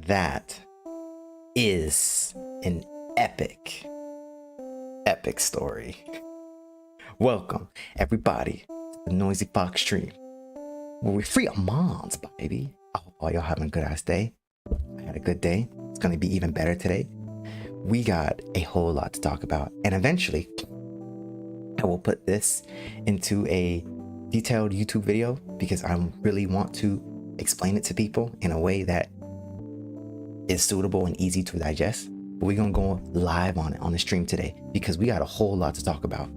that is an epic story. Welcome, everybody, to the Noisy Fox stream, where we free our minds, baby. I hope all y'all having a good ass day. I had a good day. It's gonna be even better today. We got a whole lot to talk about, and eventually, I will put this into a detailed YouTube video because I really want to explain it to people in a way that is suitable and easy to digest. But we're gonna go live on it on the stream today because we got a whole lot to talk about.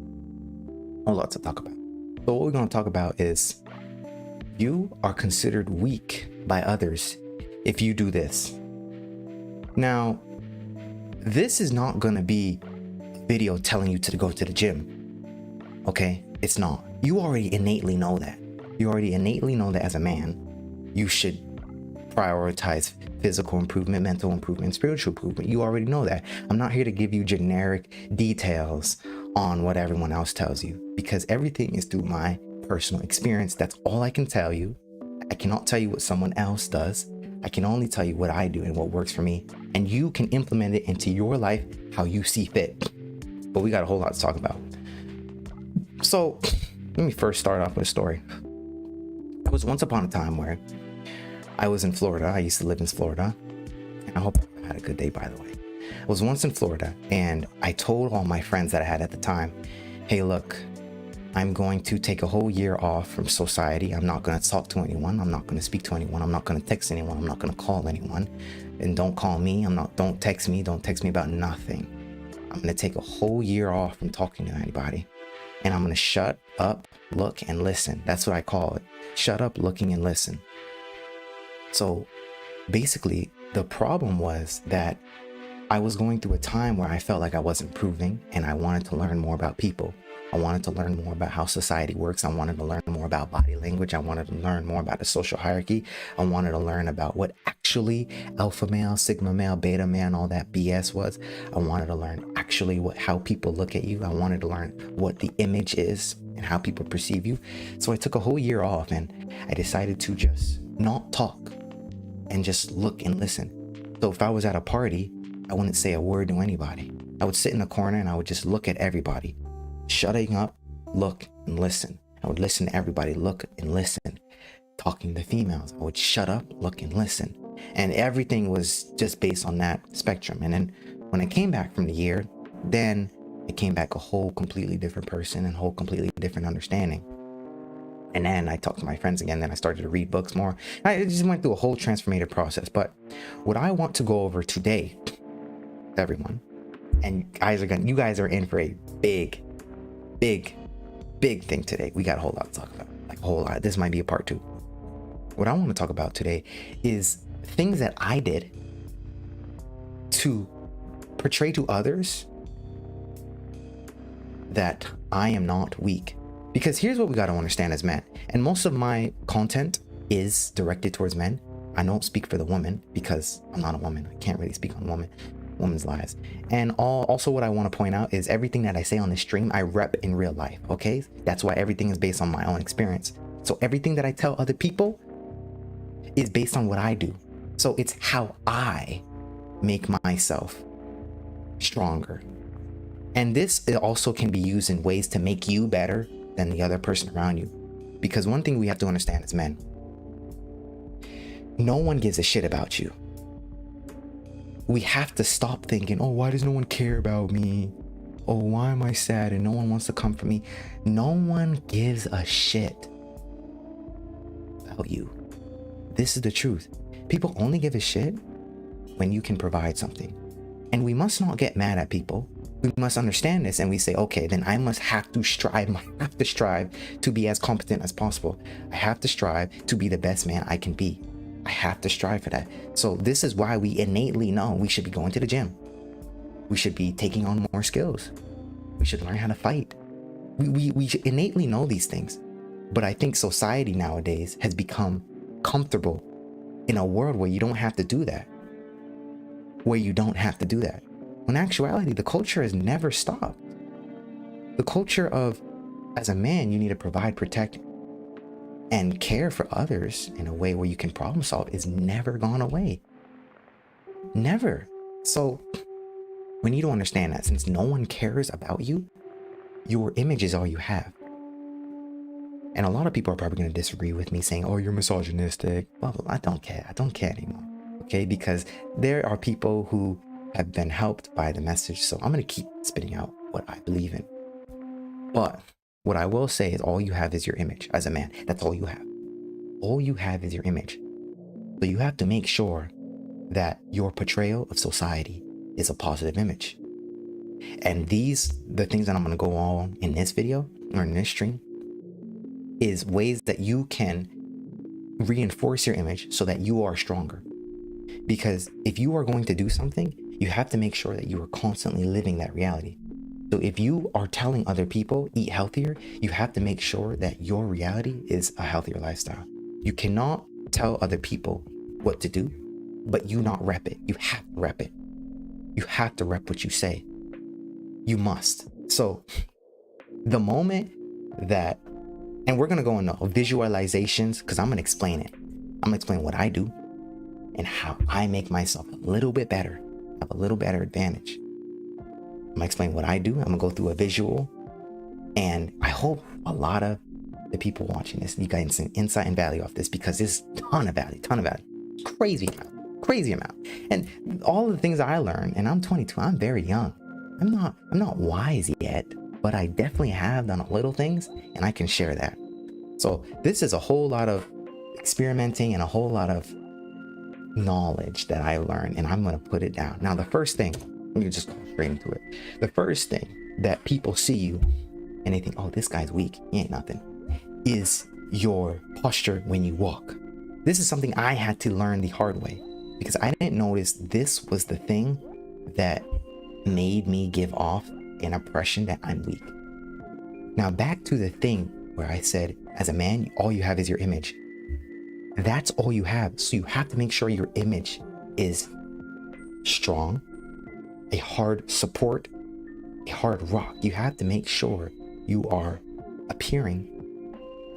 So what we're gonna talk about is you are considered weak by others if you do this. Now, this is not gonna be a video telling you to go to the gym. Okay, it's not. You already innately know that. You already innately know that as a man, you should prioritize physical improvement, mental improvement, spiritual improvement. You already know that. I'm not here to give you generic details on what everyone else tells you because everything is through my personal experience. That's all I can tell you. I cannot tell you what someone else does. I can only tell you what I do and what works for me. And you can implement it into your life how you see fit. But we got a whole lot to talk about. So let me first start off with a story. It was once upon a time where I was in Florida. I used to live in Florida. And I hope I had a good day, by the way. I was once in Florida and I told all my friends that I had at the time, hey, look, I'm going to take a whole year off from society. I'm not going to talk to anyone. I'm not going to speak to anyone. I'm not going to text anyone. I'm not going to call anyone. And don't call me. Don't text me. Don't text me about nothing. I'm going to take a whole year off from talking to anybody. And I'm going to shut up, look, and listen. That's what I call it. Shut up, looking, and listen. So basically, the problem was that I was going through a time where I felt like I wasn't improving and I wanted to learn more about people. I wanted to learn more about how society works. I wanted to learn more about body language. I wanted to learn more about the social hierarchy. I wanted to learn about what actually alpha male, sigma male, beta male, all that BS was. I wanted to learn actually how people look at you. I wanted to learn what the image is and how people perceive you. So I took a whole year off and I decided to just not talk and just look and listen. So if I was at a party, I wouldn't say a word to anybody. I would sit in the corner and I would just look at everybody. Shutting up, look, and listen. I would listen to everybody, look and listen. Talking to females, I would shut up, look, and listen. And everything was just based on that spectrum. And then when I came back from the year, then I came back a whole completely different person and whole completely different understanding. And then I talked to my friends again. Then I started to read books more. I just went through a whole transformative process. But what I want to go over today, everyone, and you guys are in for a big thing today. We got a whole lot to talk about, like a whole lot. This might be a part 2. What I want to talk about today is things that I did to portray to others that I am not weak. Because here's what we got to understand as men, and most of my content is directed towards men. I don't speak for the woman because I'm not a woman. I can't really speak on women's lives. And also what I want to point out is everything that I say on the stream, I rep in real life. Okay, that's why everything is based on my own experience. So everything that I tell other people is based on what I do. So it's how I make myself stronger. And this also can be used in ways to make you better than the other person around you. Because one thing we have to understand as men, no one gives a shit about you. We have to stop thinking, oh, why does no one care about me? Oh, why am I sad and no one wants to comfort me? No one gives a shit about you. This is the truth. People only give a shit when you can provide something. And we must not get mad at people. We must understand this and we say, okay, then I have to strive to be as competent as possible. I have to strive to be the best man I can be. I have to strive for that. So this is why we innately know we should be going to the gym. We should be taking on more skills. We should learn how to fight. We innately know these things. But I think society nowadays has become comfortable in a world where you don't have to do that. When in actuality, the culture has never stopped. The culture of, as a man, you need to provide, protect, and care for others in a way where you can problem solve is never gone away. Never. So we need to understand that since no one cares about you, your image is all you have. And a lot of people are probably going to disagree with me saying, oh, you're misogynistic. Well, I don't care. I don't care anymore. Okay. Because there are people who have been helped by the message. So I'm going to keep spitting out what I believe in. But what I will say is all you have is your image as a man. That's all you have. All you have is your image. So you have to make sure that your portrayal of society is a positive image. And the things that I'm going to go on in this video or in this stream is ways that you can reinforce your image so that you are stronger. Because if you are going to do something, you have to make sure that you are constantly living that reality. So if you are telling other people eat healthier, you have to make sure that your reality is a healthier lifestyle. You cannot tell other people what to do, but you not rep it. You have to rep it. You have to rep what you say. You must. So the moment that, and we're going to go into visualizations because I'm going to explain it. I'm going to explain what I do and how I make myself a little bit better, have a little better advantage. I'm going to explain what I do. I'm going to go through a visual, and I hope a lot of the people watching this, you guys some insight and value off this, because there's a ton of value, crazy amount. And all the things I learned, and I'm 22, I'm very young. I'm not wise yet, but I definitely have done a little things, and I can share that. So this is a whole lot of experimenting and a whole lot of knowledge that I learned, and I'm going to put it down. Now, the first thing, let me just go straight into it. The first thing that people see you and they think, oh, this guy's weak, he ain't nothing, is your posture when you walk. This is something I had to learn the hard way because I didn't notice this was the thing that made me give off an impression that I'm weak. Now, back to the thing where I said, as a man, all you have is your image. That's all you have. So you have to make sure your image is strong, a hard support, a hard rock. You have to make sure you are appearing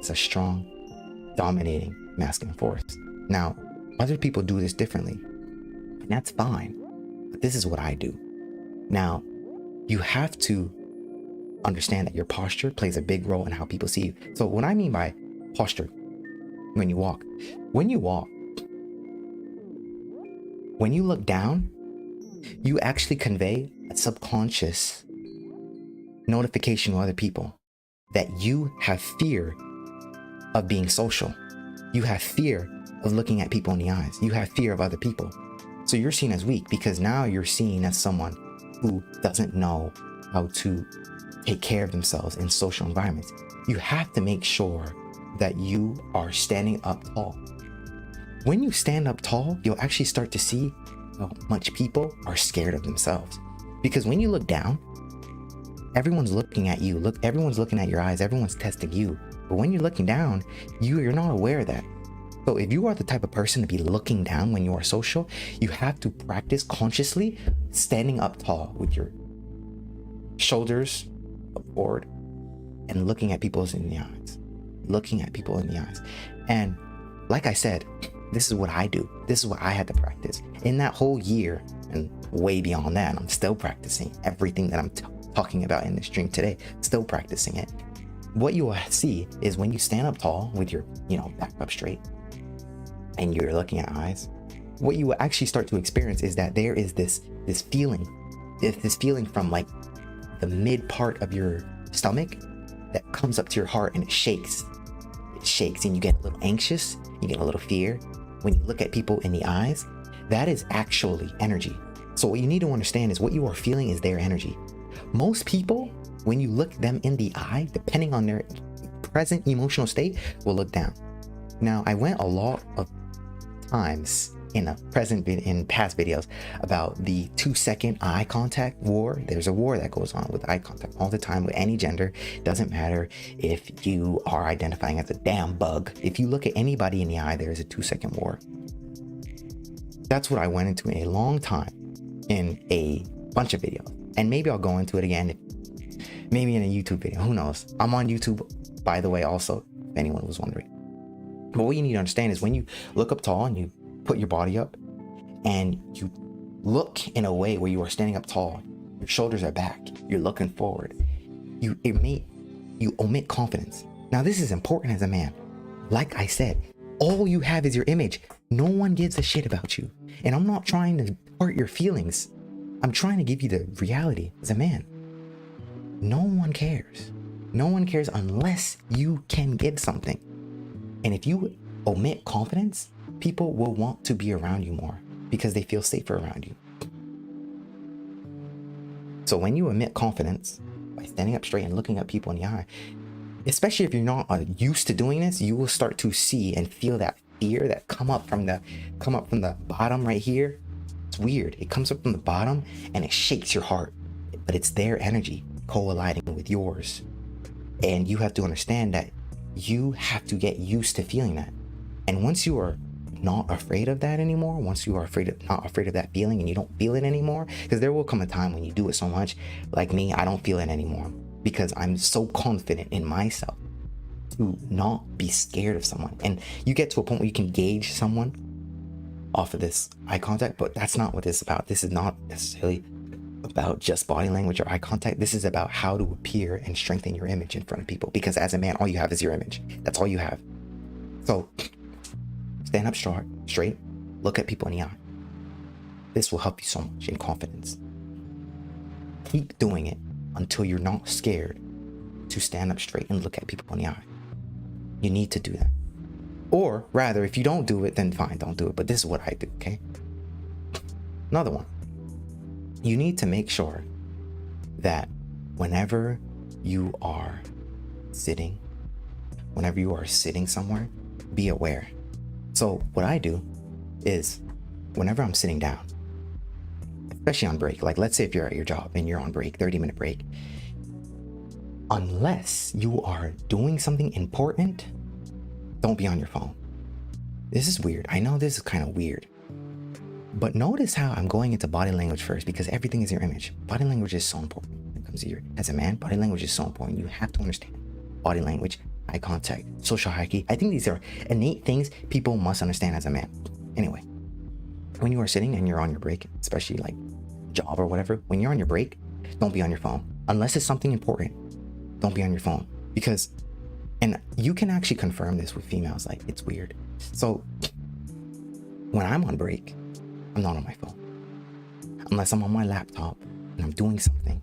as a strong, dominating, masculine force. Now, other people do this differently, and that's fine. But this is what I do. Now, you have to understand that your posture plays a big role in how people see you. So what I mean by posture, when you walk, when you look down, you actually convey a subconscious notification to other people that you have fear of being social. You have fear of looking at people in the eyes. You have fear of other people. So you're seen as weak because now you're seen as someone who doesn't know how to take care of themselves in social environments. You have to make sure that you are standing up tall. When you stand up tall, you'll actually start to see how much people are scared of themselves. Because when you look down, everyone's looking at you. Everyone's looking at your eyes. Everyone's testing you. But when you're looking down, you're not aware of that. So if you are the type of person to be looking down when you are social, you have to practice consciously standing up tall with your shoulders forward and looking at people in the eyes. Looking at people in the eyes. And like I said, this is what I do. This is what I had to practice. In that whole year and way beyond that, I'm still practicing everything that I'm talking about in this stream today. Still practicing it. What you will see is when you stand up tall with your, back up straight and you're looking at eyes, what you will actually start to experience is that there is this feeling from like the mid part of your stomach that comes up to your heart and it shakes. It shakes and you get a little anxious, you get a little fear. When you look at people in the eyes, that is actually energy. So what you need to understand is what you are feeling is their energy. Most people, when you look them in the eye, depending on their present emotional state, will look down. Now, I went a lot of times in past videos about the 2-second eye contact war. There's a war that goes on with eye contact all the time with any gender. Doesn't matter if you are identifying as a damn bug. If you look at anybody in the eye, there is a 2-second war. That's what I went into a long time in a bunch of videos. And maybe I'll go into it again, maybe in a YouTube video, who knows? I'm on YouTube, by the way, also, if anyone was wondering. But what you need to understand is when you look up tall and you put your body up and you look in a way where you are standing up tall, your shoulders are back, you're looking forward, you omit confidence. Now this is important as a man. Like I said, all you have is your image. No one gives a shit about you. And I'm not trying to hurt your feelings. I'm trying to give you the reality as a man. No one cares. No one cares unless you can give something. And if you omit confidence, people will want to be around you more because they feel safer around you. So when you omit confidence by standing up straight and looking at people in the eye, especially if you're not used to doing this, you will start to see and feel that fear that come up from the bottom right here. It's weird. It comes up from the bottom and it shakes your heart, but it's their energy co-aligning with yours. And you have to understand that you have to get used to feeling that. And once you are not afraid of that anymore, once you are not afraid of that feeling and you don't feel it anymore, because there will come a time when you do it so much, like me, I don't feel it anymore because I'm so confident in myself to not be scared of someone. And you get to a point where you can gauge someone off of this eye contact, but that's not what this is about. This is not necessarily about just body language or eye contact. This is about how to appear and strengthen your image in front of people, because as a man, all you have is your image. That's all you have. So stand up straight, look at people in the eye. This will help you so much in confidence. Keep doing it until you're not scared to stand up straight and look at people in the eye. You need to do that. Or rather, if you don't do it, then fine, don't do it. But this is what I do, okay? Another one. You need to make sure that whenever you are sitting somewhere, be aware. So what I do is whenever I'm sitting down, especially on break, like let's say if you're at your job and you're on break, 30-minute break, unless you are doing something important, don't be on your phone. This is weird. I know this is kind of weird, but notice how I'm going into body language first, because everything is your image. Body language is so important when it comes to as a man. Body language is so important. You have to understand body language, eye contact, social hierarchy. I think these are innate things people must understand as a man. Anyway, when you are sitting and you're on your break, especially like job or whatever, when you're on your break, don't be on your phone. Unless it's something important, don't be on your phone. Because, and you can actually confirm this with females, like it's weird. So when I'm on break, I'm not on my phone. Unless I'm on my laptop and I'm doing something,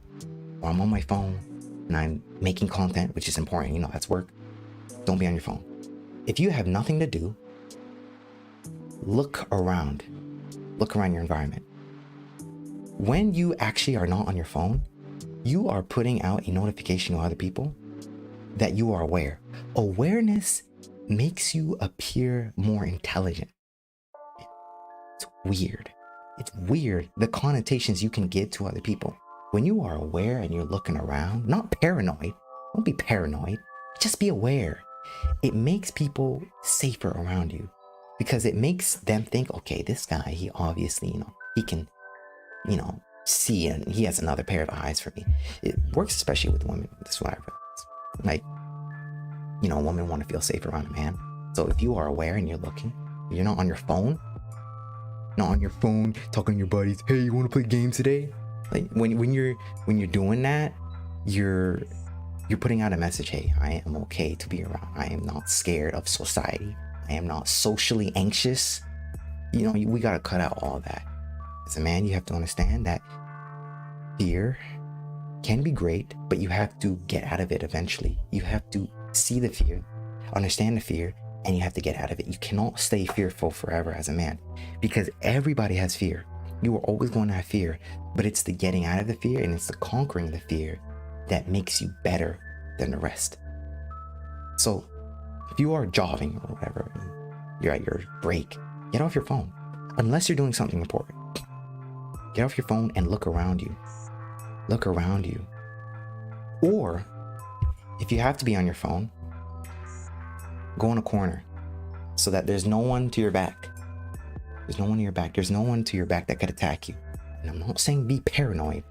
or I'm on my phone and I'm making content, which is important, you know, that's work. Don't be on your phone. If you have nothing to do, look around your environment. When you actually are not on your phone, you are putting out a notification to other people that you are aware. Awareness makes you appear more intelligent. It's weird. It's weird the connotations you can give to other people. When you are aware and you're looking around, not paranoid, don't be paranoid, just be aware. It makes people safer around you because it makes them think, okay, this guy, he obviously, he can, see, and he has another pair of eyes for me. It works especially with women. That's what I realized. Like, women want to feel safe around a man. So if you are aware and you're looking, you're not on your phone, talking to your buddies, hey, you want to play games today? Like when you're doing that, you're putting out a message, hey, I am okay to be around. I am not scared of society. I am not socially anxious. We got to cut out all that. As a man, you have to understand that fear can be great, but you have to get out of it eventually. You have to see the fear, understand the fear, and you have to get out of it. You cannot stay fearful forever as a man, because everybody has fear. You are always going to have fear, but it's the getting out of the fear and it's the conquering the fear that makes you better than the rest. So if you are jogging or whatever, you're at your break, get off your phone. Unless you're doing something important, get off your phone and look around you. Look around you. Or if you have to be on your phone, go in a corner so that there's no one to your back. There's no one to your back. There's no one to your back that could attack you. And I'm not saying be paranoid,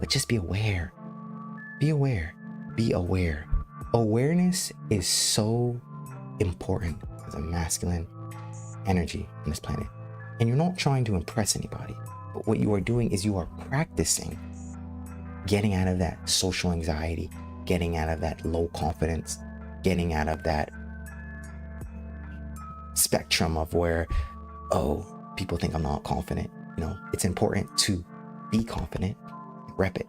but just be aware. Be aware. Be aware. Awareness is so important as a masculine energy on this planet. And you're not trying to impress anybody. But what you are doing is you are practicing getting out of that social anxiety, getting out of that low confidence, getting out of that spectrum of where, oh, people think I'm not confident. You know, it's important to be confident, rep it.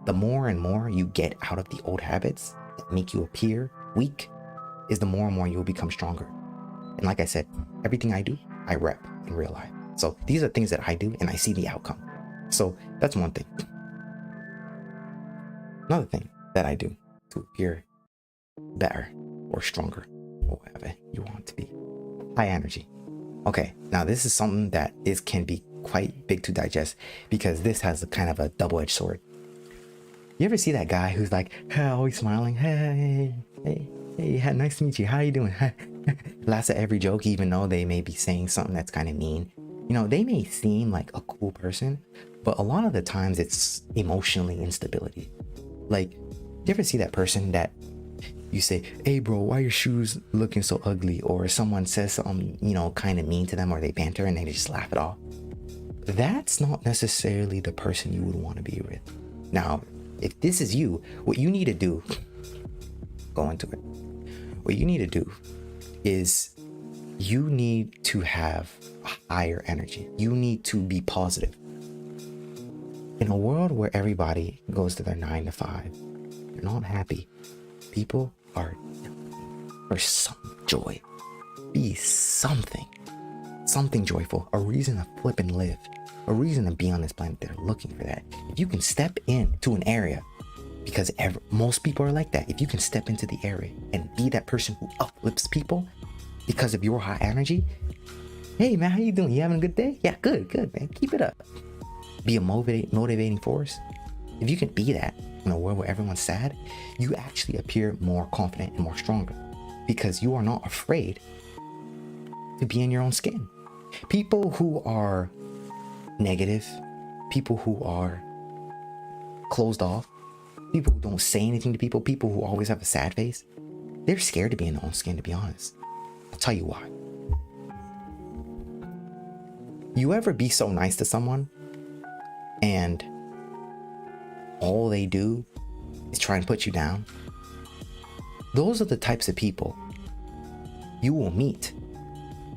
The more and more you get out of the old habits that make you appear weak, is the more and more you will become stronger. And like I said, everything I do, I rep in real life. So these are things that I do and I see the outcome. So that's one thing. Another thing that I do to appear better or stronger or whatever you want to be. High energy. Okay, now this is something that can be quite big to digest because this has a kind of a double-edged sword. You ever see that guy who's like, hey, always smiling, hey, nice to meet you, how you doing? Laughs at every joke, even though they may be saying something that's kind of mean. You know, they may seem like a cool person, but a lot of the times it's emotionally instability. Like, you ever see that person that you say, hey bro, why are your shoes looking so ugly? Or someone says something, you know, kind of mean to them, or they banter and they just laugh it off. That's not necessarily the person you would want to be with. Now, if this is you, what you need to do, go into it. What you need to do is you need to have a higher energy. You need to be positive. In a world where everybody goes to their 9 to 5, they're not happy. People are for some joy. Be something joyful, a reason to flip and live, a reason to be on this planet. They're looking for that. If you can step into an area, because most people are like that. If you can step into the area and be that person who uplifts people because of your high energy, hey man, how you doing? You having a good day? Yeah, good man. Keep it up. Be a motivating force. If you can be that in a world where everyone's sad, you actually appear more confident and more stronger because you are not afraid to be in your own skin. People who are negative, people who are closed off, people who don't say anything to people, people who always have a sad face, they're scared to be in their own skin, to be honest. I'll tell you why. You ever be so nice to someone and all they do is try and put you down? Those are the types of people you will meet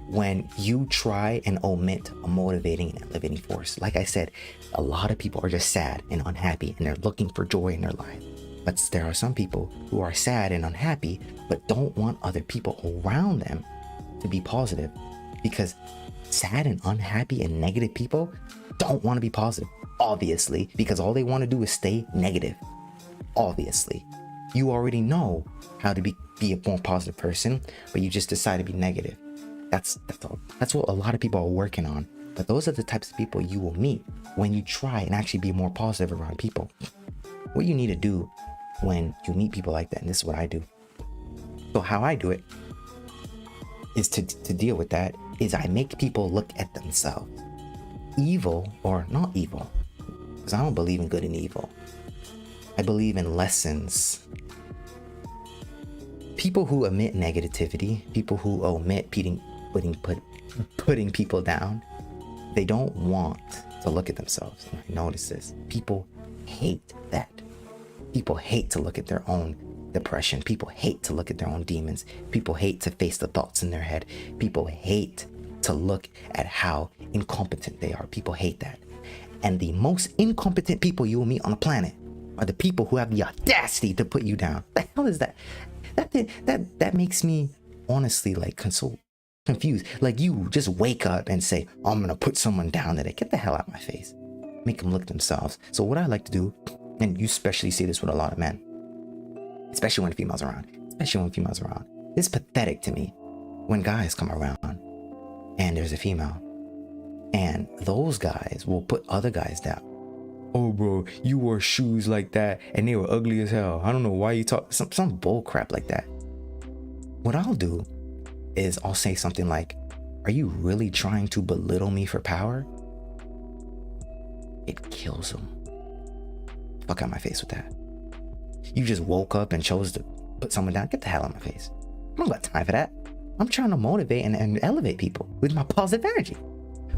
when you try and omit a motivating and elevating force. Like I said, a lot of people are just sad and unhappy and they're looking for joy in their life. But there are some people who are sad and unhappy but don't want other people around them to be positive, because sad and unhappy and negative people don't want to be positive, obviously, because all they want to do is stay negative. Obviously, you already know how to be a more positive person, but you just decide to be negative. That's what a lot of people are working on. But those are the types of people you will meet when you try and actually be more positive around people. What you need to do when you meet people like that, and this is what I do. So how I do it is to deal with that is I make people look at themselves. Evil or not evil, because I don't believe in good and evil. I believe in lessons. People who omit negativity, people who omit putting people down, they don't want to look at themselves. And I notice this. People hate that. People hate to look at their own depression. People hate to look at their own demons. People hate to face the thoughts in their head. People hate to look at how incompetent they are. People hate that. And the most incompetent people you will meet on the planet are the people who have the audacity to put you down. The hell is that? That makes me honestly like confused. Like, you just wake up and say, I'm gonna put someone down today. Get the hell out of my face. Make them look at themselves. So what I like to do, and you especially see this with a lot of men, especially when females are around, it's pathetic to me when guys come around and there's a female and those guys will put other guys down. Oh bro, you wore shoes like that and they were ugly as hell. I don't know why you talk some bull crap like that. What I'll do is I'll say something like, are you really trying to belittle me for power? It kills them. Fuck out my face with that. You just woke up and chose to put someone down. Get the hell out of my face. I don't got time for that. I'm trying to motivate and elevate people with my positive energy.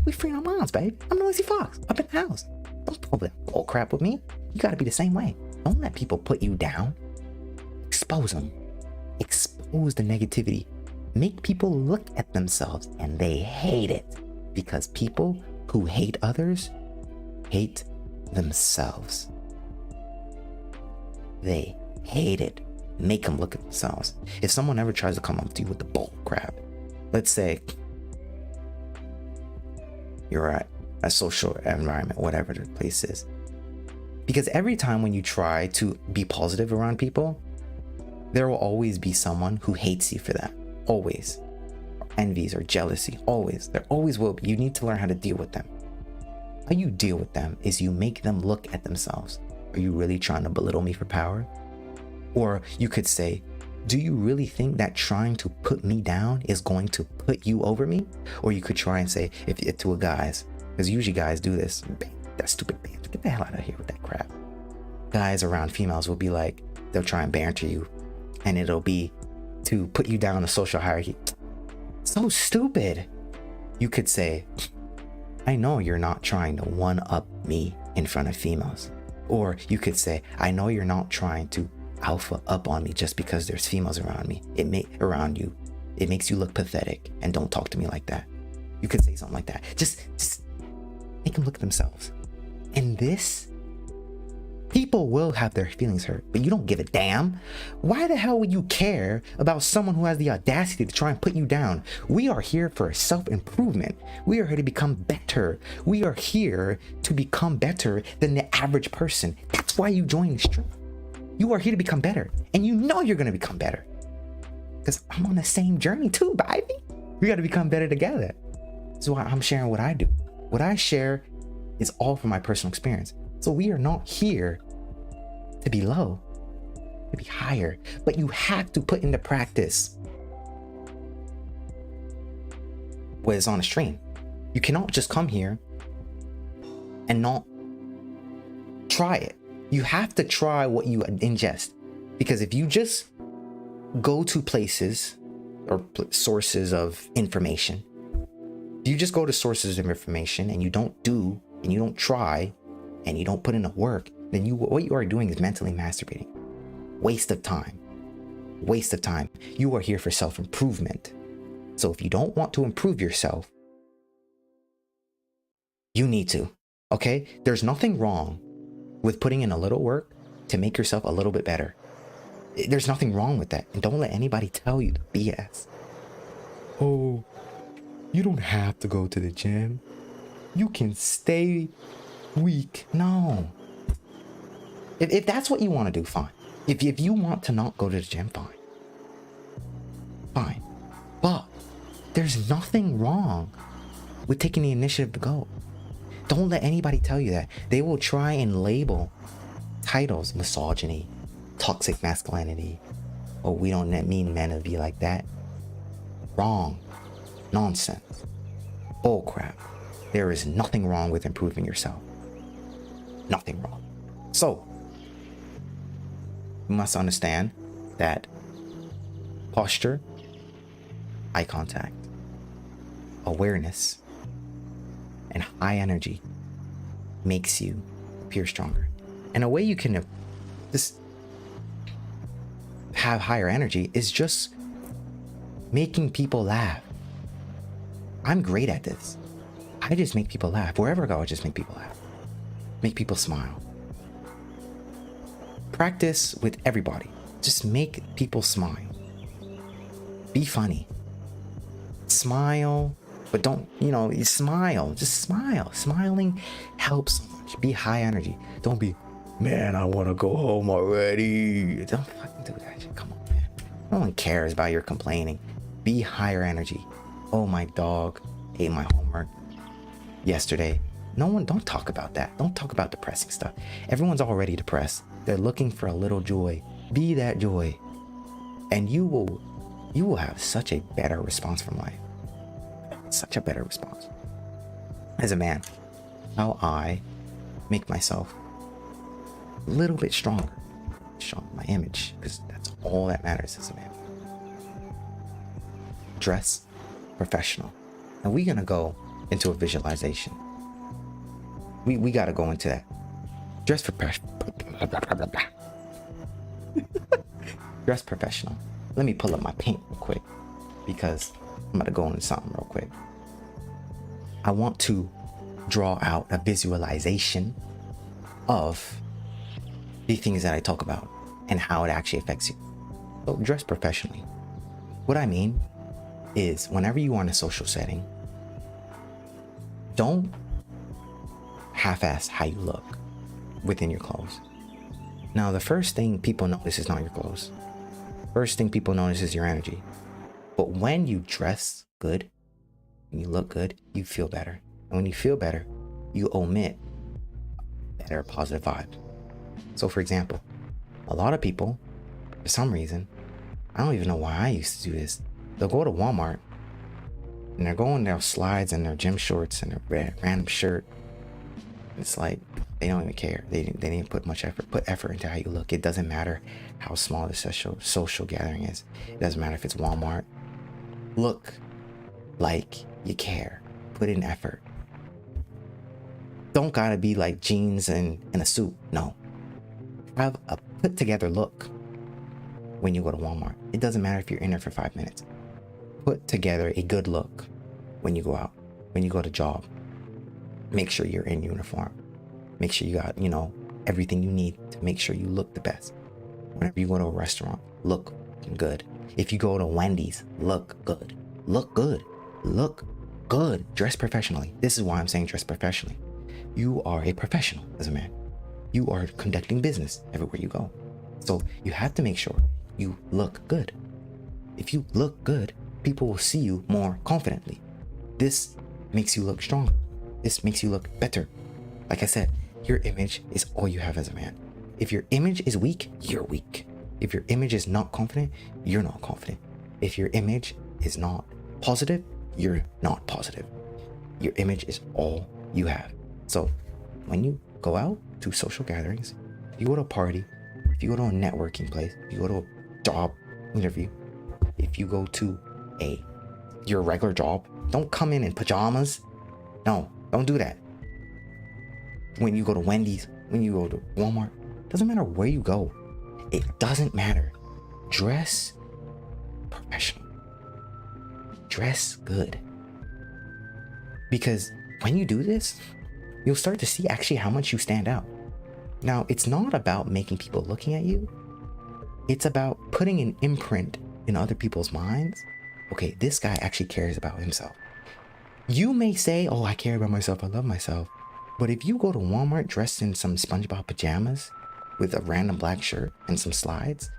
What We freeing our moms, babe. I'm Noisy Fox, up in the house. Don't pull that bull crap with me. You gotta be the same way. Don't let people put you down. Expose them. Expose the negativity. Make people look at themselves, and they hate it. Because people who hate others hate themselves. They hate it. Make them look at themselves. If someone ever tries to come up to you with the bull crap, let's say you're at a social environment, whatever the place is. Because every time when you try to be positive around people, there will always be someone who hates you for that. Always. Or envies or jealousy. Always. There always will be. You need to learn how to deal with them. How you deal with them is you make them look at themselves. Are you really trying to belittle me for power? Or you could say, do you really think that trying to put me down is going to put you over me? Or you could try and say, if to a guys, because usually guys do this, that stupid banter, get the hell out of here with that crap. Guys around females will be like, they'll try and banter you, and it'll be to put you down the social hierarchy. So stupid. You could say, I know you're not trying to one up me in front of females. Or you could say, I know you're not trying to alpha up on me just because there's females around me. Around you. It makes you look pathetic, and don't talk to me like that. You could say something like that. Just make them look at themselves. And this, people will have their feelings hurt, but you don't give a damn. Why the hell would you care about someone who has the audacity to try and put you down? We are here for self-improvement. We are here to become better. We are here to become better than the average person. That's why you join the stream. You are here to become better, and you know you're going to become better. Because I'm on the same journey too, baby. We got to become better together. So I'm sharing what I do. What I share is all from my personal experience. So we are not here to be low, to be higher, but you have to put into practice what is on the stream. You cannot just come here and not try it. You have to try what you ingest, because if you just go to places or sources of information, if you just go to sources of information and you don't do, and you don't try, and you don't put in the work, then what you are doing is mentally masturbating. Waste of time. Waste of time. You are here for self-improvement. So if you don't want to improve yourself, you need to, okay? There's nothing wrong with putting in a little work to make yourself a little bit better. There's nothing wrong with that. And don't let anybody tell you the BS. Oh, you don't have to go to the gym. You can stay weak. No. If that's what you want to do, fine. If you want to not go to the gym, fine. Fine. But there's nothing wrong with taking the initiative to go. Don't let anybody tell you that. They will try and label titles: misogyny, toxic masculinity. Oh, we don't mean men to be like that. Wrong. Nonsense. Bull crap. There is nothing wrong with improving yourself. Nothing wrong. So, you must understand that posture, eye contact, awareness, and high energy makes you appear stronger. And a way you can just have higher energy is just making people laugh. I'm great at this. I just make people laugh. Wherever I go, I just make people laugh. Make people smile. Practice with everybody. Just make people smile. Be funny. Smile, but don't, you smile. Just smile. Smiling helps so much. Be high energy. Don't be, man, I want to go home already. Don't fucking do that shit. Come on, man. No one cares about your complaining. Be higher energy. Oh, my dog ate my homework yesterday. Don't talk about that. Don't talk about depressing stuff. Everyone's already depressed. They're looking for a little joy. Be that joy. And you will have such a better response from life. Such a better response. As a man, how I make myself a little bit stronger. Strong my image, because that's all that matters as a man. Dress professional. And we're gonna go into a visualization. We got to go into that. Dress Dress professional. Let me pull up my paint real quick because I'm about to go into something real quick. I want to draw out a visualization of the things that I talk about and how it actually affects you. So dress professionally. What I mean is whenever you are in a social setting, don't half-ass how you look within your clothes. Now, the first thing people notice is not your clothes. First thing people notice is your energy. But when you dress good, when you look good, you feel better. And when you feel better, you omit better positive vibes. So for example, a lot of people, for some reason, I don't even know why I used to do this. They'll go to Walmart and they're going their slides and their gym shorts and their random shirt. It's like they don't even care. They didn't put much effort. Put effort into how you look. It doesn't matter how small the social gathering is. It doesn't matter if it's Walmart. Look like you care. Put in effort. Don't gotta be like jeans and a suit. No. Have a put together look when you go to Walmart. It doesn't matter if you're in there for 5 minutes. Put together a good look when you go out, when you go to job. Make sure you're in uniform. Make sure you got, everything you need to make sure you look the best. Whenever you go to a restaurant, look good. If you go to Wendy's, look good. Look good. Look good. Dress professionally. This is why I'm saying dress professionally. You are a professional as a man. You are conducting business everywhere you go. So you have to make sure you look good. If you look good, people will see you more confidently. This makes you look stronger. This makes you look better. Like I said, your image is all you have as a man. If your image is weak, you're weak. If your image is not confident, you're not confident. If your image is not positive, you're not positive. Your image is all you have. So when you go out to social gatherings, if you go to a party, if you go to a networking place, if you go to a job interview, if you go to your regular job, don't come in pajamas. No, don't do that. When you go to Wendy's, when you go to Walmart, doesn't matter where you go. It doesn't matter. Dress professional. Dress good. Because when you do this, you'll start to see actually how much you stand out. Now, it's not about making people looking at you. It's about putting an imprint in other people's minds. Okay, this guy actually cares about himself. You may say, oh, I care about myself, I love myself. But if you go to Walmart dressed in some SpongeBob pajamas with a random black shirt and some slides,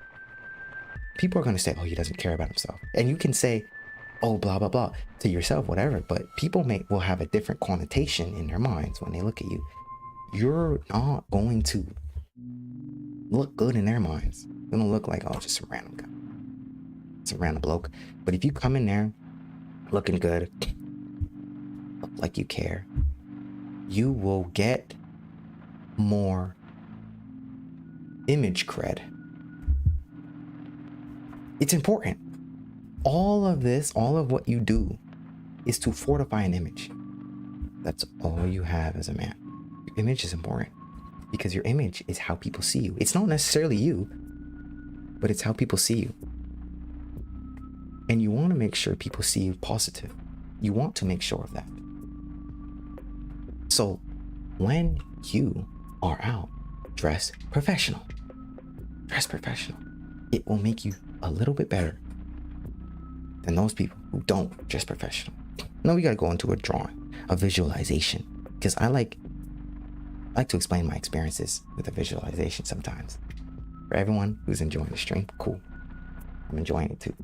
people are going to say, oh, he doesn't care about himself. And you can say, oh, blah, blah, blah, to yourself, whatever. But people will have a different connotation in their minds when they look at you. You're not going to look good in their minds. You're going to look like, oh, just some random guy. It's a random bloke. But if you come in there looking good, look like you care, you will get more image cred. It's important. All of this, all of what you do is to fortify an image. That's all you have as a man. Your image is important because your image is how people see you. It's not necessarily you, but it's how people see you. And you want to make sure people see you positive. You want to make sure of that. So when you are out, dress professional. Dress professional. It will make you a little bit better than those people who don't dress professional. Now we got to go into a drawing, a visualization, because I like to explain my experiences with a visualization sometimes. For everyone who's enjoying the stream, cool. I'm enjoying it too.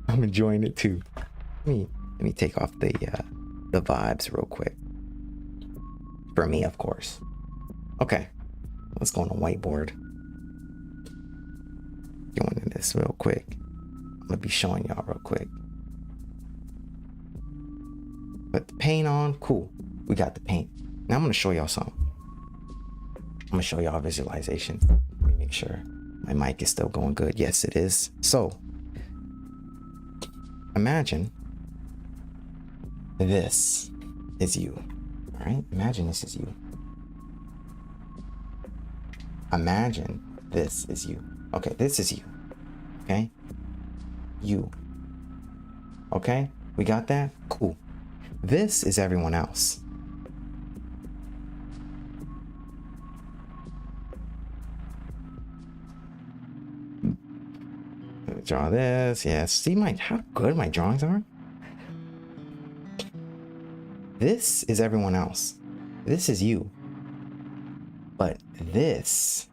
I'm enjoying it too. Let me take off the vibes real quick. For me, of course. Okay, let's go on a whiteboard. Going into this real quick. I'm gonna be showing y'all real quick. Put the paint on, cool. We got the paint. Now I'm gonna show y'all something. I'm gonna show y'all a visualization. Let me make sure my mic is still going good. Yes, it is. So imagine This is you. All right? Imagine this is you. Imagine this is you. Okay, this is you. Okay? You. Okay? We got that? Cool. This is everyone else. Draw this. Yes. See how good my drawings are? This is everyone else. This is you. But this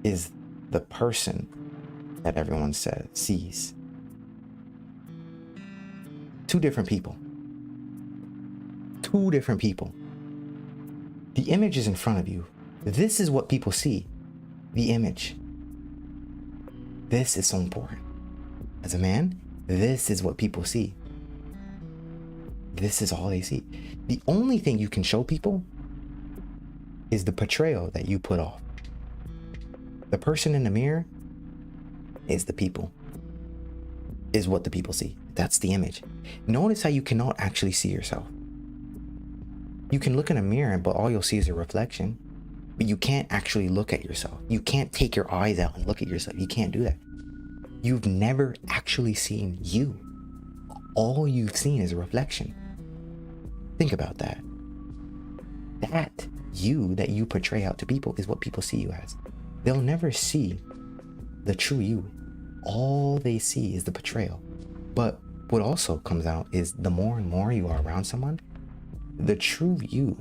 is the person that everyone sees. Two different people. Two different people. The image is in front of you. This is what people see. The image. This is so important. As a man, this is what people see. This is all they see. The only thing you can show people is the portrayal that you put off. The person in the mirror is the people. Is what the people see. That's the image. Notice how you cannot actually see yourself. You can look in a mirror, but all you'll see is a reflection. But you can't actually look at yourself. You can't take your eyes out and look at yourself. You can't do that. You've never actually seen you. All you've seen is a reflection. Think about that. That you that you portray out to people is what people see you as. They'll never see the true you. All they see is the portrayal. But what also comes out is the more and more you are around someone, the true you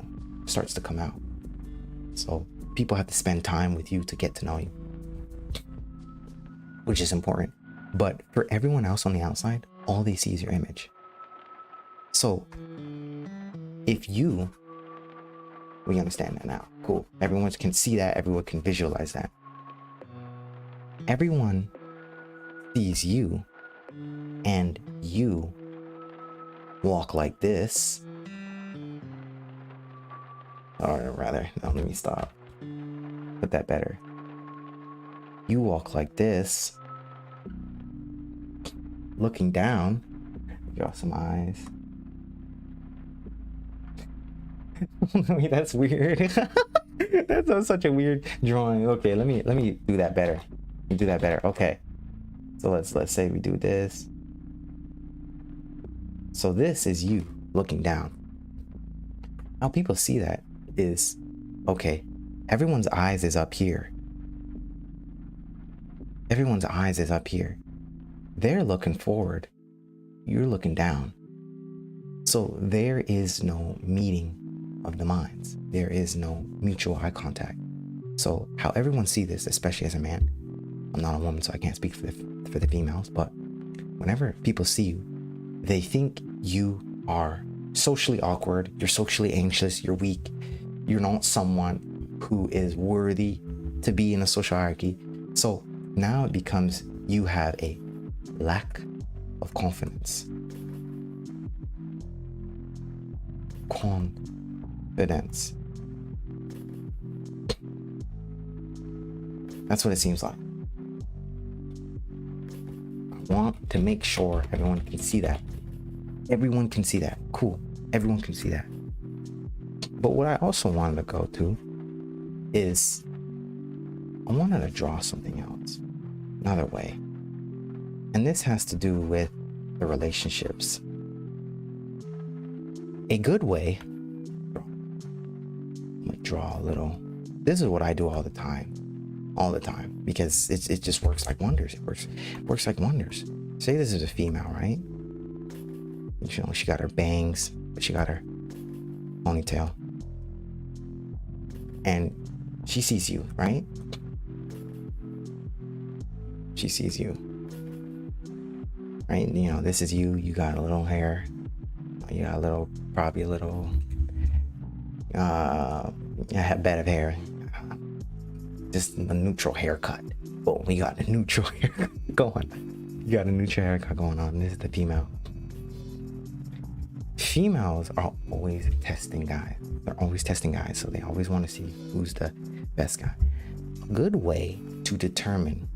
starts to come out. So people have to spend time with you to get to know you, which is important. But for everyone else on the outside, all they see is your image. So if we understand that now. Cool. Everyone can see that. Everyone can visualize that. Everyone sees you, and you walk like this. Or rather, no, let me stop. Put that better. You walk like this, looking down. Draw some eyes. Wait, that's weird. That's such a weird drawing. Okay, let me do that better. Do that better. Okay. So let's say we do this. So this is you looking down. How people see that is, okay, everyone's eyes is up here. Everyone's eyes is up here. They're looking forward. You're looking down. So there is no meeting of the minds. There is no mutual eye contact. So how everyone see this, especially as a man, I'm not a woman, so I can't speak for the females, but whenever people see you, they think you are socially awkward, you're socially anxious, you're weak, you're not someone who is worthy to be in a social hierarchy. So now it becomes you have a lack of confidence. Confidence. That's what it seems like. I want to make sure everyone can see that. Everyone can see that. Cool. Everyone can see that. But what I also wanted to go to is I wanted to draw something else, another way. And this has to do with the relationships. A good way, I'm gonna draw a little. This is what I do all the time, because it just works like wonders. It works like wonders. Say this is a female, right? You know, she got her bangs, but she got her ponytail, and she sees you, right? She sees you, right? You know, this is you. You got a little hair. You got a little, probably a little, a bed of hair. Just a neutral haircut. Oh, we got a neutral haircut going. You got a neutral haircut going on. This is the female. Females are always testing guys. They're always testing guys, so they always want to see who's the best guy. A good way to determine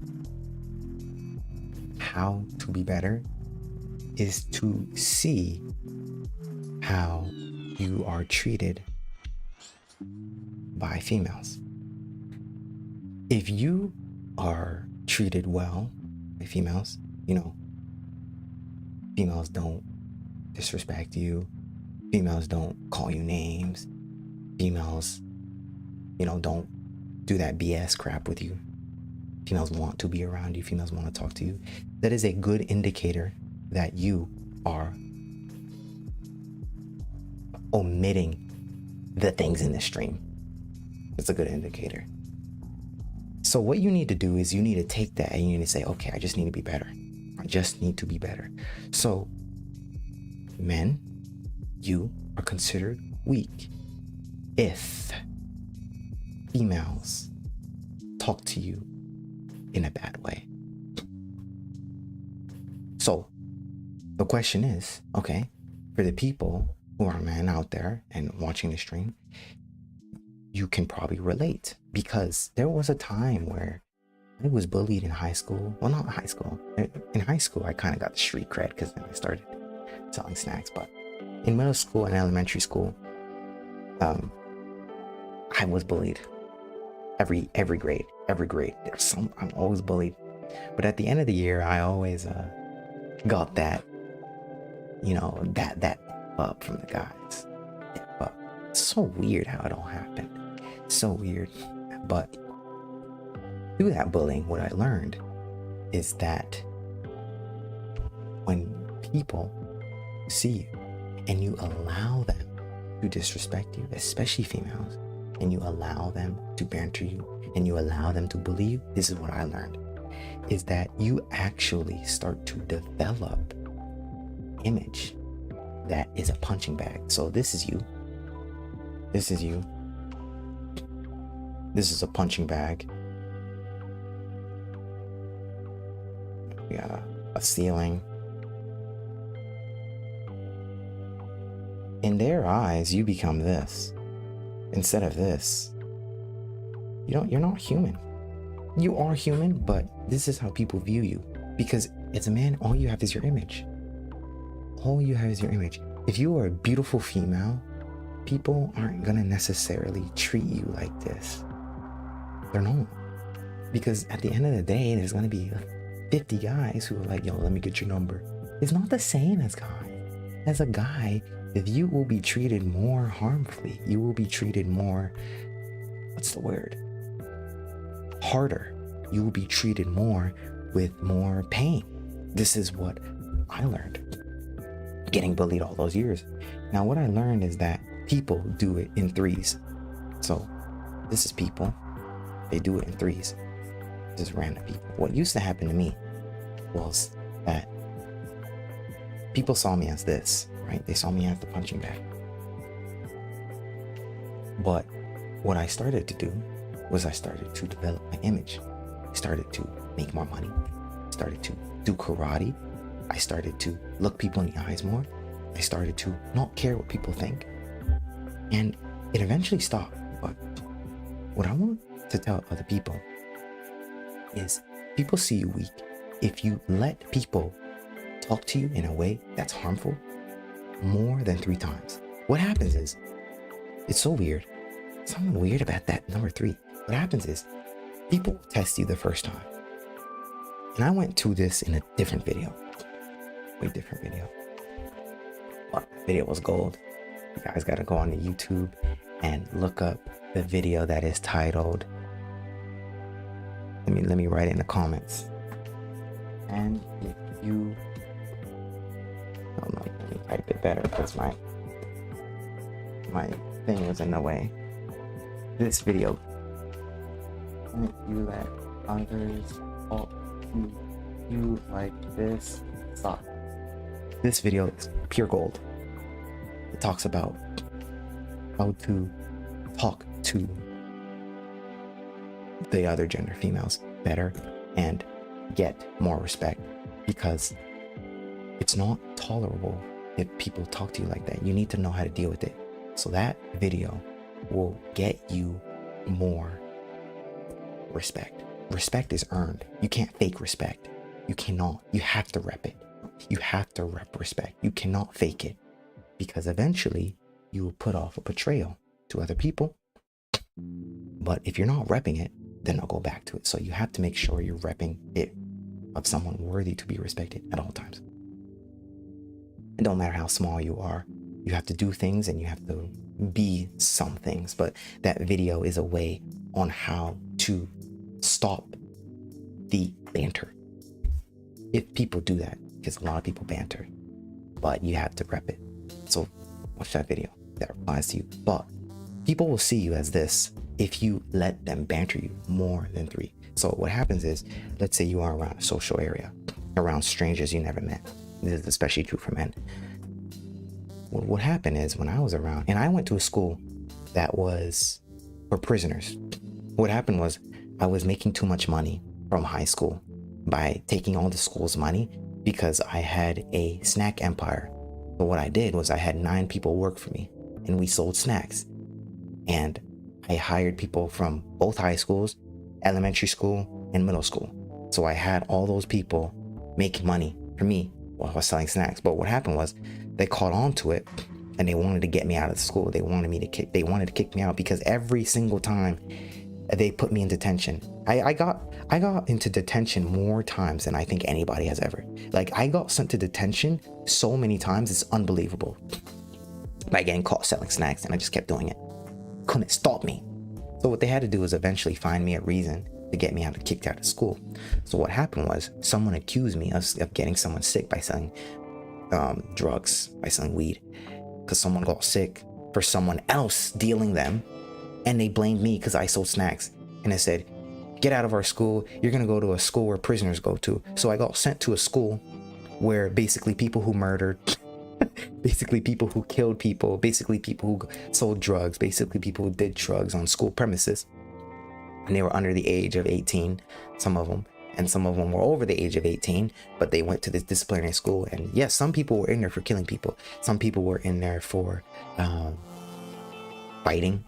how to be better is to see how you are treated by females. If you are treated well by females, females don't disrespect you, females don't call you names, females, don't do that BS crap with you. Females want to be around you, females want to talk to you. That is a good indicator that you are omitting the things in the stream. It's a good indicator. So what you need to do is you need to take that and you need to say, okay, I just need to be better. I just need to be better. So men, you are considered weak if females talk to you in a bad way. So the question is, okay, for the people who are men out there and watching the stream, you can probably relate, because there was a time where I was bullied in high school. Well, not high school. In high school, I kind of got the street cred because then I started selling snacks. But in middle school and elementary school, I was bullied. Every grade. I'm always bullied. But at the end of the year, I always got that, that up from the guys. But it's so weird how it all happened. So weird. But through that bullying, what I learned is that when people see you and you allow them to disrespect you, especially females, and you allow them to banter you and you allow them to bully you, this is what I learned, is that you actually start to develop image that is a punching bag. So this is you. This is you. This is a punching bag. We got a ceiling. In their eyes, you become this. Instead of this, you're not human. You are human, but this is how people view you. Because as a man, all you have is your image. All you have is your image. If you are a beautiful female, people aren't gonna necessarily treat you like this. They're not. Because at the end of the day, there's gonna be 50 guys who are like, yo, let me get your number. It's not the same as guys. As a guy, if you will be treated more harmfully, you will be treated more, what's the word? Harder. You will be treated more with more pain. This is what I learned getting bullied all those years. Now, what I learned is that people do it in threes. So this is people. They do it in threes. This is random people. What used to happen to me was that people saw me as this, right? They saw me as the punching bag. But what I started to do was I started to develop my image. I started to make more money. I started to do karate. I started to look people in the eyes more. I started to not care what people think. And it eventually stopped. But what I want to tell other people is people see you weak. If you let people talk to you in a way that's harmful more than 3 times, what happens is, it's so weird. Something weird about that number 3. What happens is people test you the first time. And I went to this in a different video. Way different video. But the video was gold. You guys gotta go on to YouTube and look up the video that is titled, let me write it in the comments. And if you, oh no, let me type it better because my thing was in the way. This video, and if you let others talk to you like this, stop. This video is pure gold. It talks about how to talk to the other gender, females, better and get more respect, because it's not tolerable if people talk to you like that. You need to know how to deal with it. So that video will get you more respect. Respect is earned. You can't fake respect. You cannot. You have to rep it. You have to rep respect. You cannot fake it, because eventually you will put off a betrayal to other people. But if you're not repping it, then they'll go back to it. So you have to make sure you're repping it of someone worthy to be respected at all times. It don't matter how small you are. You have to do things and you have to be some things. But that video is a way on how to stop the banter. If people do that, because a lot of people banter, but you have to rep it. So watch that video. That applies to you. But people will see you as this if you let them banter you more than 3. So what happens is, let's say you are around a social area, around strangers you never met. This is especially true for men. Well, what happened is, when I was around, and I went to a school that was for prisoners. What happened was, I was making too much money from high school by taking all the school's money, because I had a snack empire. But what I did was, I had 9 people work for me, and we sold snacks. And I hired people from both high schools, elementary school, and middle school. So I had all those people making money for me while I was selling snacks. But what happened was, they caught on to it, and they wanted to get me out of the school. They wanted to kick me out, because every single time they put me in detention, I got into detention more times than I think anybody has ever. Like, I got sent to detention so many times, it's unbelievable, by getting caught selling snacks, and I just kept doing it. Couldn't stop me. So what they had to do was eventually find me a reason to get me kicked out of school. So what happened was, someone accused me of getting someone sick by selling drugs, by selling weed, because someone got sick for someone else dealing them, and they blamed me because I sold snacks. And they said, get out of our school, you're gonna go to a school where prisoners go to. So I got sent to a school where basically people who murdered, basically people who killed people, basically people who sold drugs, basically people who did drugs on school premises. And they were under the age of 18, some of them. And some of them were over the age of 18, but they went to this disciplinary school. And yes, some people were in there for killing people. Some people were in there for fighting.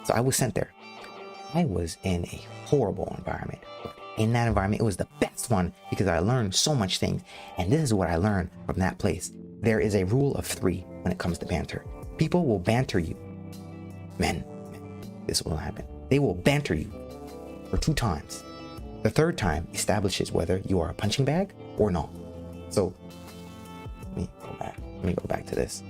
So I was sent there. I was in a horrible environment. In that environment, it was the best one, because I learned so much things. And this is what I learned from that place. There is a rule of 3 when it comes to banter. People will banter you. Men, this will happen. They will banter you for 2 times. The 3rd time establishes whether you are a punching bag or not. So let me go back to this.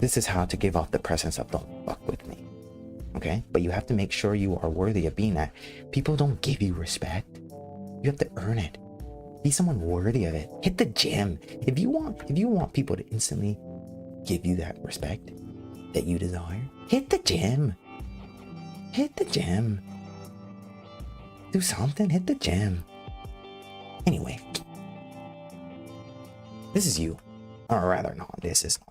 This is how to give off the presence of don't fuck with me. Okay? But you have to make sure you are worthy of being that. People don't give you respect. You have to earn it. Be someone worthy of it. Hit the gym. If you want people to instantly give you that respect that you desire, hit the gym. Hit the gym. Do something. Hit the gym. Anyway, this is you. Or rather, no, this is not.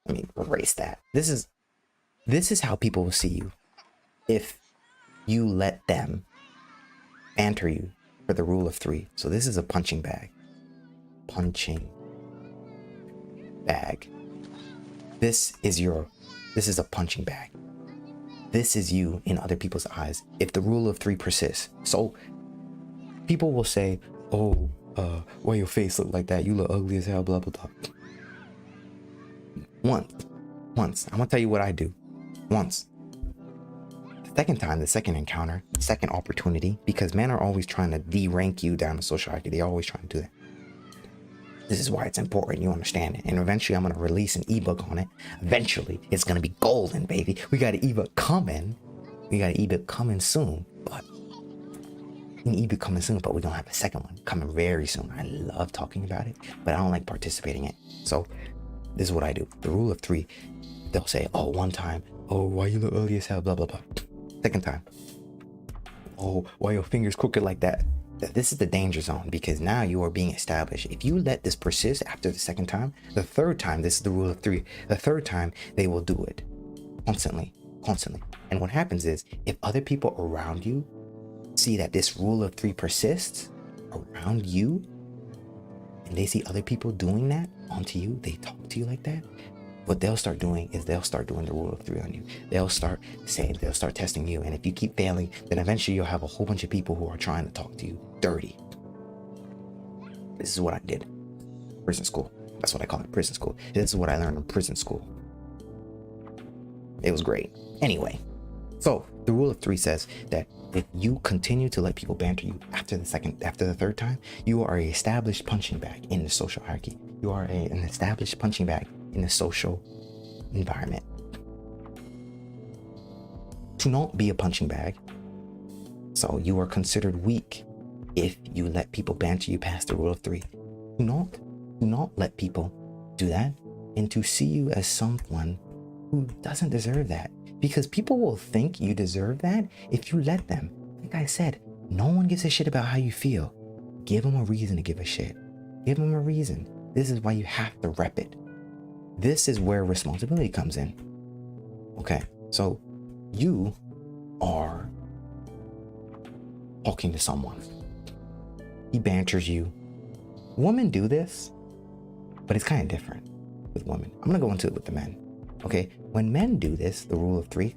Let me erase that. This is how people will see you if you let them banter you for the rule of 3. So this is a punching bag. Punching bag. This is a punching bag. This is you in other people's eyes if the rule of 3 persists. So people will say, oh, why your face look like that? You look ugly as hell, blah, blah, blah. Once. I'm gonna tell you what I do. Once. The second time, the second encounter, second opportunity, because men are always trying to de-rank you down the social hierarchy. They're always trying to do that. This is why it's important you understand it. And eventually I'm going to release an ebook on it. Eventually it's going to be golden, baby. We got an ebook coming. Soon. But we're going to have a second one coming very soon. I love talking about it, but I don't like participating in it. So this is what I do. The rule of 3. They'll say, oh, one time, oh, why you look ugly as hell, blah, blah, blah. Second time, oh, why your fingers crooked like that? This is the danger zone, because now you are being established. If you let this persist after the second time, the 3rd time, this is the rule of 3. The 3rd time, they will do it constantly. And what happens is, if other people around you see that this rule of 3 persists around you, and they see other people doing that onto you, they talk to you like that, what they'll start doing is they'll start doing the rule of three on you. They'll start testing you. And if you keep failing, then eventually you'll have a whole bunch of people who are trying to talk to you dirty. This is what I did. Prison school. That's what I call it, prison school. This is what I learned in prison school. It was great. Anyway, so the rule of three says that if you continue to let people banter you after the third time, you are an established punching bag in the social hierarchy. You are an established punching bag in the social environment. To not be a punching bag, so you are considered weak if you let people banter you past the rule of three. Do not let people do that, and to see you as someone who doesn't deserve that, because people will think you deserve that if you let them. Like I said, no one gives a shit about how you feel. Give them a reason to give a shit. Give them a reason. This is why you have to rep it. This is where responsibility comes in. Okay, so you are talking to someone. He banters you. Women do this, but it's kind of different with women. I'm gonna go into it with the men. Okay, when men do this, the rule of three,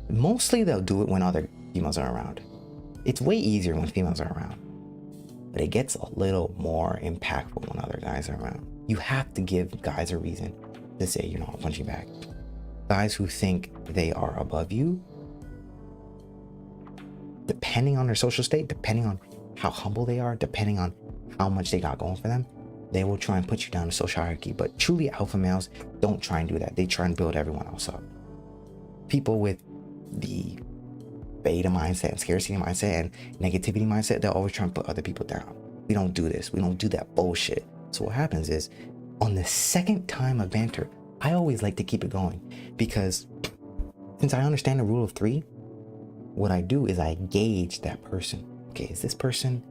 mostly they'll do it when other females are around. It's way easier when females are around, but it gets a little more impactful when other guys are around. You have to give guys a reason to say you're not a punching bag. Guys who think they are above you, depending on their social state, depending on how humble they are, depending on how much they got going for them, they will try and put you down the social hierarchy. But truly alpha males don't try and do that. They try and build everyone else up. People with the beta mindset and scarcity mindset and negativity mindset, they'll always try and put other people down. We don't do this. We don't do that bullshit. So what happens is, on the second time of banter, I always like to keep it going, because since I understand the rule of three, what I do is I gauge that person. Okay, is this person,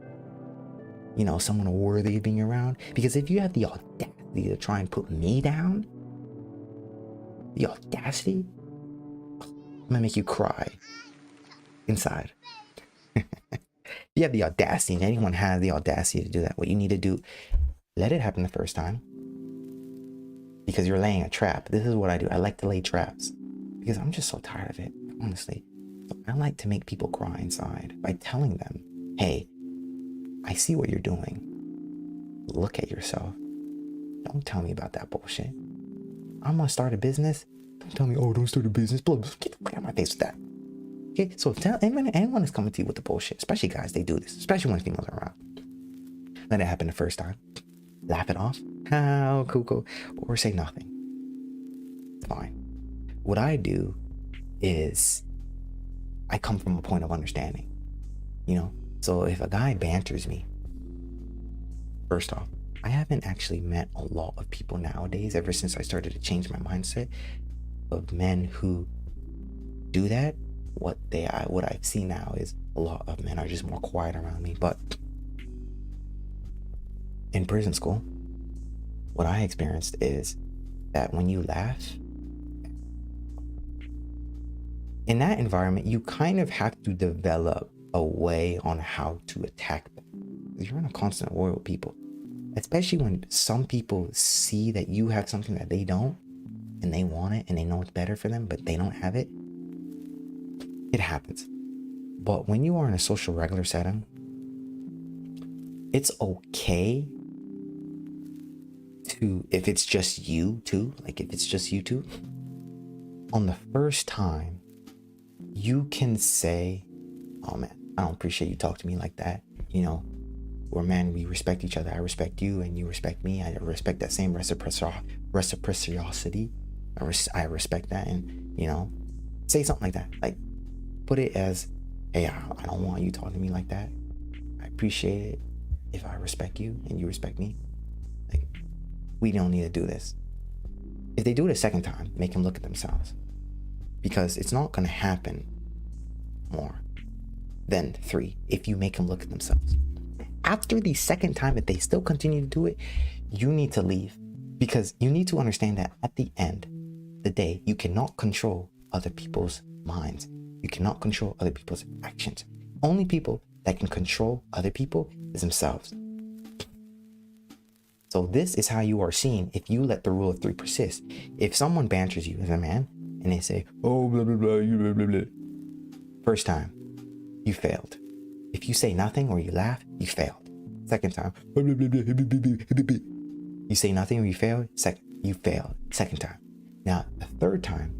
someone worthy of being around? Because if you have the audacity to try and put me down, the audacity, I'm gonna make you cry inside. You have the audacity, and anyone has the audacity to do that. What you need to do, let it happen the first time, because you're laying a trap. This is what I do. I like to lay traps because I'm just so tired of it, honestly. So I like to make people cry inside by telling them, hey, I see what you're doing. Look at yourself. Don't tell me about that bullshit. I'm gonna start a business. Don't tell me, oh, don't start a business. Blah, blah. Get the fuck out of my face with that. Okay, so if anyone is coming to you with the bullshit, especially guys, they do this, especially when females are around. Let it happen the first time. Laugh it off. How cool, or say nothing. It's fine. What I do is I come from a point of understanding. So if a guy banters me, first off, I haven't actually met a lot of people nowadays, ever since I started to change my mindset, of men who do that. What I've seen now is a lot of men are just more quiet around me. But in prison school, what I experienced is that when you laugh, in that environment, you kind of have to develop a way on how to attack them. You're in a constant war with people, especially when some people see that you have something that they don't, and they want it, and they know it's better for them, but they don't have it. It happens. But when you are in a social regular setting, it's okay to, if it's just you two, on the first time, you can say, oh man, I don't appreciate you talking to me like that. We're men, we respect each other. I respect you and you respect me. I respect that same reciprocity. I respect that. And, say something like that. Like, put it as, hey, I don't want you talking to me like that. I appreciate it if I respect you and you respect me. Like, we don't need to do this. If they do it a second time, make them look at themselves, because it's not going to happen more than three if you make them look at themselves. After the second time, if they still continue to do it, you need to leave, because you need to understand that at the end of the day, you cannot control other people's minds. You cannot control other people's actions. Only people that can control other people is themselves. So this is how you are seen if you let the rule of three persist. If someone banters you as a man and they say, oh, blah, blah, blah, you blah, blah, blah. First time, you failed. If you say nothing or you laugh, you failed. Second time, blah, blah, blah, blah, blah, blah, blah, blah. You say nothing or you failed, you failed. Second time. Now, the third time,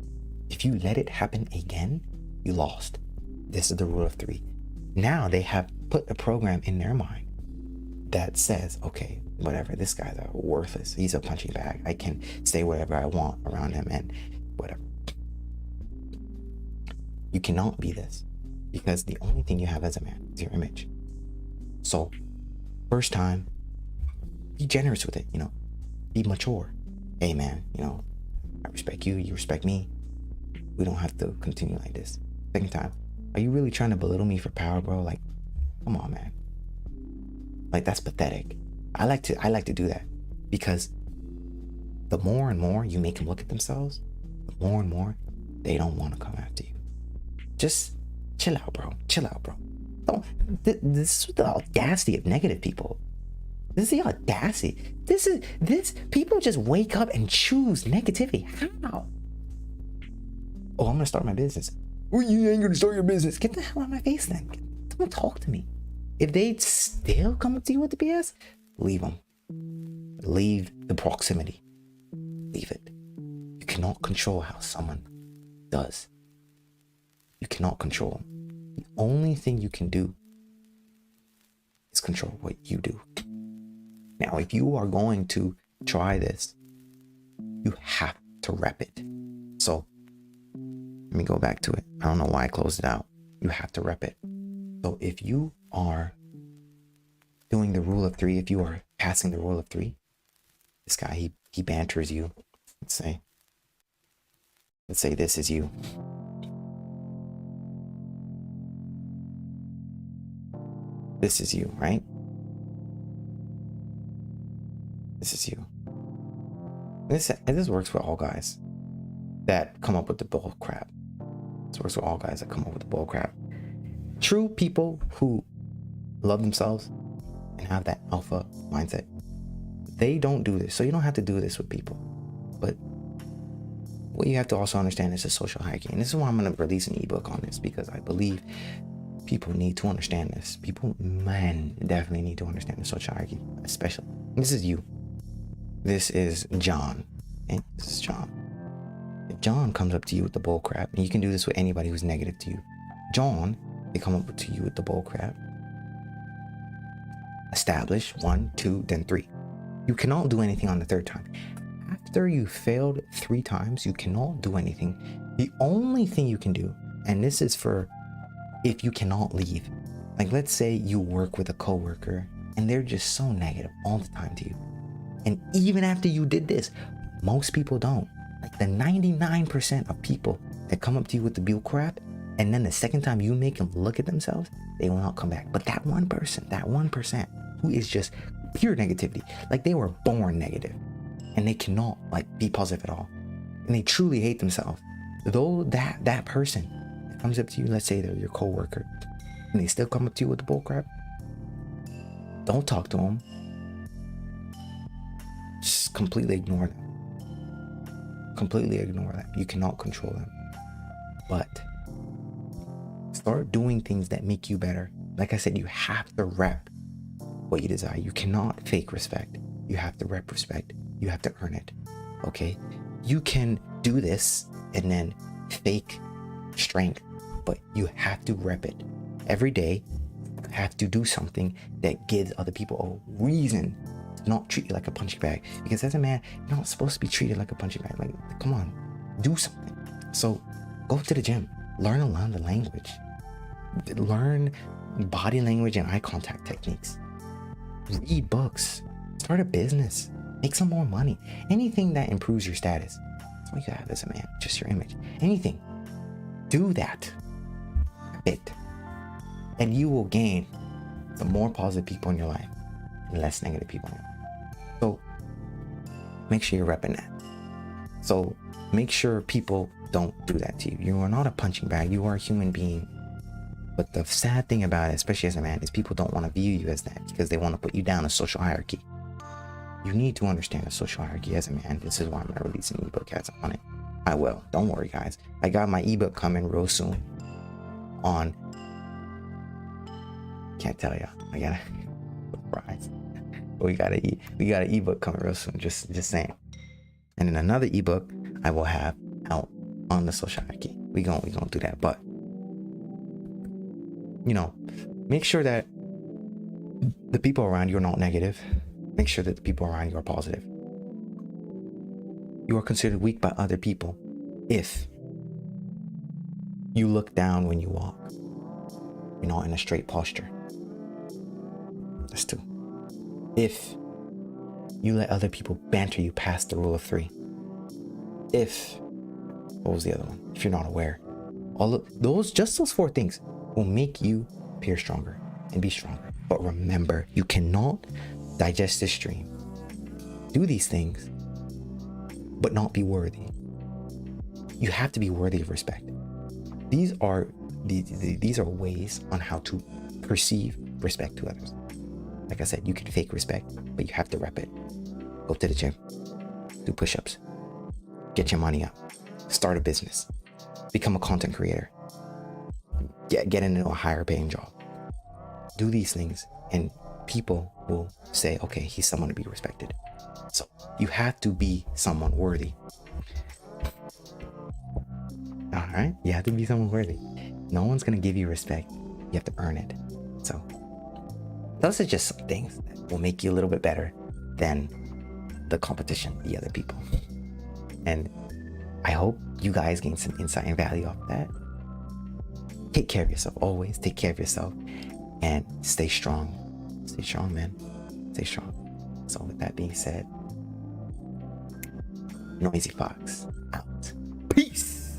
if you let it happen again, you lost. This is the rule of three. Now they have put a program in their mind that says, okay, whatever, this guy's worthless. He's a punching bag. I can say whatever I want around him and whatever. You cannot be this because the only thing you have as a man is your image. So first time, be generous with it, be mature. Hey man, I respect you, you respect me. We don't have to continue like this. Second time, are you really trying to belittle me for power, bro? Like, come on, man. Like, that's pathetic. I like to do that because the more and more you make them look at themselves, the more and more they don't want to come after you. Just chill out, bro. Chill out, bro. This is the audacity of negative people. This is the audacity. This people just wake up and choose negativity. How? Oh, I'm gonna start my business. Well, you ain't gonna start your business. Get the hell out of my face then. Don't talk to me. If they still come up to you with the BS, leave them. Leave the proximity. Leave it. You cannot control how someone does. You cannot control them. The only thing you can do is control what you do. Now, if you are going to try this, you have to rep it. So let me go back to it. I don't know why I closed it out. You have to rep it. So if you are doing the rule of three, if you are passing the rule of three, this guy, he banters you. Let's say this is you. This is you, right? This is you. This works for all guys that come up with the bull crap. This works for all guys that come up with the bull crap. True people who love themselves and have that alpha mindset, they don't do this. So you don't have to do this with people. But what you have to also understand is the social hierarchy. And this is why I'm going to release an ebook on this, because I believe people need to understand this. Men definitely need to understand the social hierarchy, especially. This is you. This is John. And this is John. If John comes up to you with the bull crap, and you can do this with anybody who's negative to you. John, they come up to you with the bull crap. Establish 1, 2, then 3. You cannot do anything on the third time. After you failed 3 times, you cannot do anything. The only thing you can do, and this is for if you cannot leave. Like, let's say you work with a coworker and they're just so negative all the time to you. And even after you did this, most people don't. Like the 99% of people that come up to you with the bull crap, and then the second time you make them look at themselves, they will not come back. But that 1% who is just pure negativity, like they were born negative and they cannot be positive at all. And they truly hate themselves. Though that person that comes up to you, let's say they're your coworker, and they still come up to you with the bull crap, don't talk to them. Just completely ignore them. Completely ignore them. You cannot control them. But start doing things that make you better. Like I said, you have to rep what you desire. You cannot fake respect. You have to rep respect. You have to earn it. Okay? You can do this and then fake strength, but you have to rep it. Every day, you have to do something that gives other people a reason to not treat you like a punching bag. Because as a man, you're not supposed to be treated like a punching bag. Like, come on, do something. So go to the gym, learn a lot of the language, learn body language and eye contact techniques, read books, start a business, make some more money, anything that improves your status. That's all you have as a man, just your image. Anything, do that bit, and you will gain some more positive people in your life and less negative people in your life. So make sure you're repping that. So make sure people don't do that to you. You are not a punching bag. You are a human being. But the sad thing about it, especially as a man, is people don't want to view you as that because they want to put you down a social hierarchy. You need to understand the social hierarchy as a man. This is why I'm gonna release an ebook as on it. I will. Don't worry, guys. I got my ebook coming real soon. On. Can't tell ya. I gotta surprise. We got an ebook coming real soon. Just saying. And then another ebook I will have out on the social hierarchy. We gonna do that. But make sure that the people around you are not negative. Make sure that the people around you are positive. You are considered weak by other people if you look down when you walk. You're not in a straight posture. That's 2. If you let other people banter you past the rule of 3. What was the other one? If you're not aware. All of those 4 things will make you appear stronger and be stronger. But remember, you cannot digest this dream, do these things, but not be worthy. You have to be worthy of respect. These are ways on how to perceive respect to others. Like I said, you can fake respect, but you have to rep it. Go to the gym, do push-ups, get your money up, start a business, become a content creator, get into a higher paying job. Do these things and people will say, okay, he's someone to be respected. So you have to be someone worthy. All right, you have to be someone worthy. No one's gonna give you respect. You have to earn it. So those are just some things that will make you a little bit better than the competition, the other people. And I hope you guys gain some insight and value off that. Take care of yourself always. Take care of yourself and stay strong. Stay strong, man. Stay strong. So with that being said, Noisy Fox out. Peace.